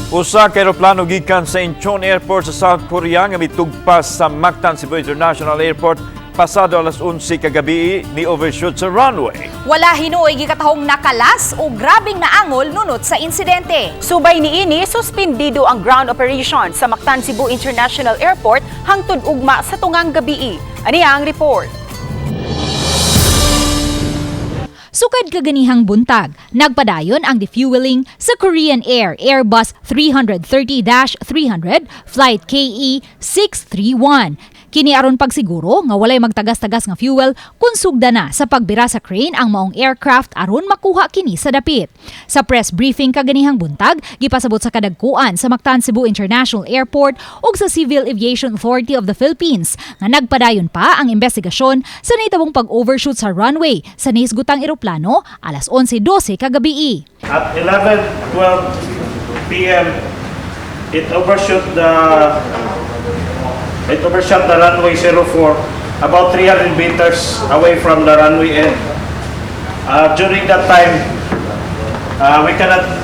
Usa ka eroplano gikan sa Incheon Airport sa South Korea nga mitugpa sa Mactan Cebu International Airport pasado alas 11 kagabi ni overshoot sa runway. Wala hinuoy gikatahong nakalas o grabing naangol nunot sa insidente. Subay niini, suspendido ang ground operation sa Mactan Cebu International Airport hangtod ugma sa tungang gabii. Ani ang report. Sukad kaganihang buntag, nagpadayon ang defueling sa Korean Air Airbus 330-300 Flight KE 631. Kini aron pagsiguro nga walay magtagas-tagas nga fuel kung sugda na sa pagbira sa crane ang maong aircraft aron makuha kini sa dapit. Sa press briefing kaganihang buntag, gipasabot sa kadagkuan sa Mactan Cebu International Airport ug sa Civil Aviation Authority of the Philippines nga nagpadayon pa ang investigasyon sa nahitabong pag-overshoot sa runway sa nahisgutang eroplano alas 11:12 kagabi. At 11:12 p.m. it overshot the runway 04 about 300 meters away from the runway end. During that time,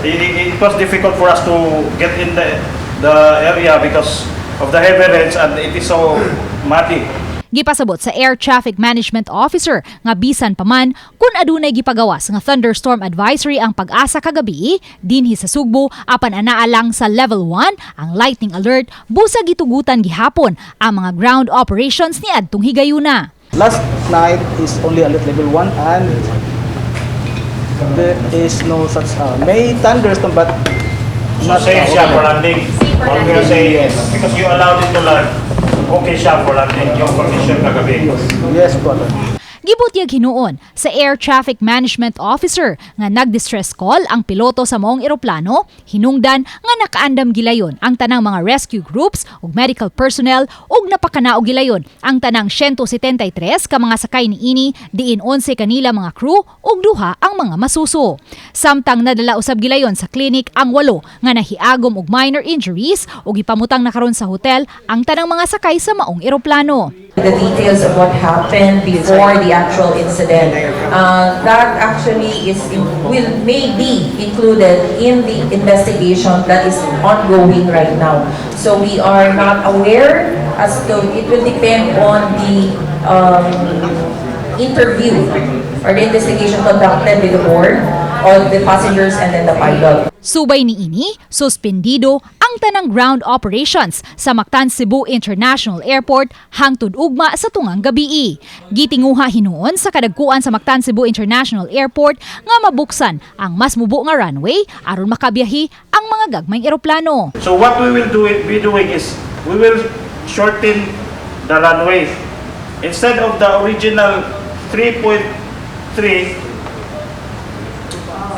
it was difficult for us to get in the area because of the heavy rains and it is so muddy. Gipasabot sa Air Traffic Management Officer nga bisan pa man kung adunay gipagawas nga thunderstorm advisory ang pag-asa kagabi dinhi sa Sugbo apan anaa lang sa level 1 ang lightning alert busa gitugutan gihapon ang mga ground operations ni adtong higayuna. Last night is only at level 1 and there is no such may thunderstorm but So safe siya for landing. Okay, say yes. Because you allowed it to land. Okay siya for landing. Yung condition kagabi. Yes, brother. Gibutyag hinuon sa Air Traffic Management Officer nga nag-distress call ang piloto sa maong eroplano, hinungdan nga nakaandam gilayon ang tanang mga rescue groups ug medical personnel ug napakanao gilayon ang tanang 173 ka mga sakay niini diin 11 kanila mga crew ug duha ang mga masuso. Samtang nadala usab gilayon sa clinic ang 8 nga nahiagom og minor injuries ug ipamutang na karon sa hotel ang tanang mga sakay sa maong eroplano. The details of what happened before the actual incident. That actually may be included in the investigation that is ongoing right now. So we are not aware as to, it will depend on the interview or the investigation conducted with the board, all the passengers and then the pilot. Subay niini, suspendido ang tanang ground operations sa Mactan Cebu International Airport hangtod ugma sa tungang gabii. Gitinguha hinuon sa kadagkuan sa Mactan Cebu International Airport nga mabuksan ang mas mubo nga runway aron makabiyahi ang mga gagmayng eroplano. So what we will be doing is we will shorten the runway. Instead of the original 3.3,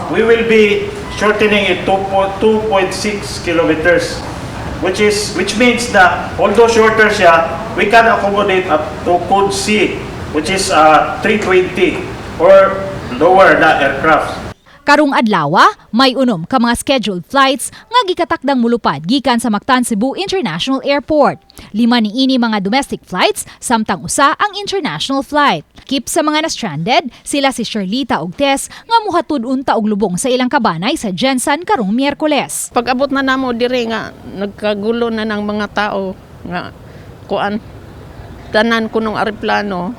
we will be shortening it to 2.6 kilometers, which means that although shorter siya, we can accommodate up to code C, which is 320 or lower na aircraft. Karong adlawa, may unom ka mga scheduled flights nga gikatakdang mulupad gikan sa Mactan Cebu International Airport. 5 niini mga domestic flights, samtang usa ang international flight. Kip sa mga na-stranded, sila si Shirlita ug Tess nga muhatud unta og lubong sa ilang kabanay sa Jensan karong Miyerkules. Pag-abot na namo diri nga nagkagulo na ng mga tao nga kuan tanan kunong eroplano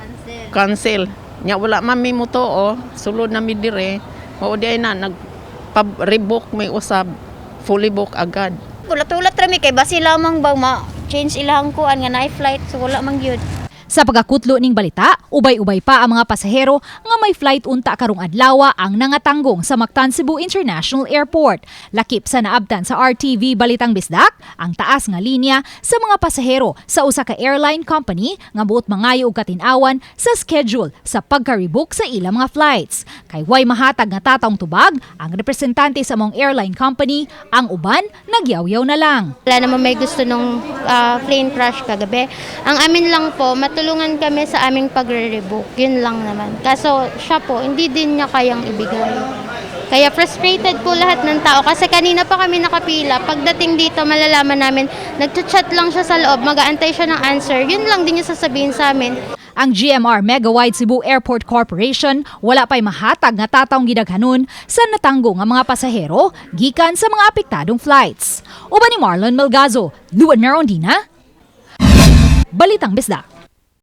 cancel. Nya wala mami mo to sulod na mi diri. O di ay na, nagpa-rebook may usab, fully book agad. Ulat-ulat rami kay basi lamang ba ma-change ilang kuan nga na-flight so wala man gyud. Sa pagkakutlo ning balita, ubay-ubay pa ang mga pasahero nga may flight unta karong adlawa ang nangatanggong sa Mactan Cebu International Airport. Lakip sa naabtan sa RTV Balitang Bisdak, ang taas nga linya sa mga pasahero sa usa ka airline company nga buot mangayo og katin-awan sa schedule sa pagka-rebook sa ilang mga flights. Kay way mahatag nga tatawng tubag, ang representante sa mong airline company, ang uban nagyaw-yaw na lang. Wala naman may gusto nung plane crash kagabi. Ang amin lang po, matulungan kami sa aming pagre-rebook. Yun lang naman. Kaso siya po, hindi din niya kayang ibigay. Kaya frustrated po lahat ng tao. Kasi kanina pa kami nakapila. Pagdating dito, malalaman namin, nag-chat lang siya sa loob. Mag-aantay siya ng answer. Yun lang din niya sasabihin sa amin. Ang GMR Megawide Cebu Airport Corporation wala pa'y mahatag nga tatawng gidaghanon sa natanggo nga mga pasahero gikan sa mga apektadong flights. Uban ni Marlon Melgazo, Luan Merondina, Balitang Bisdak.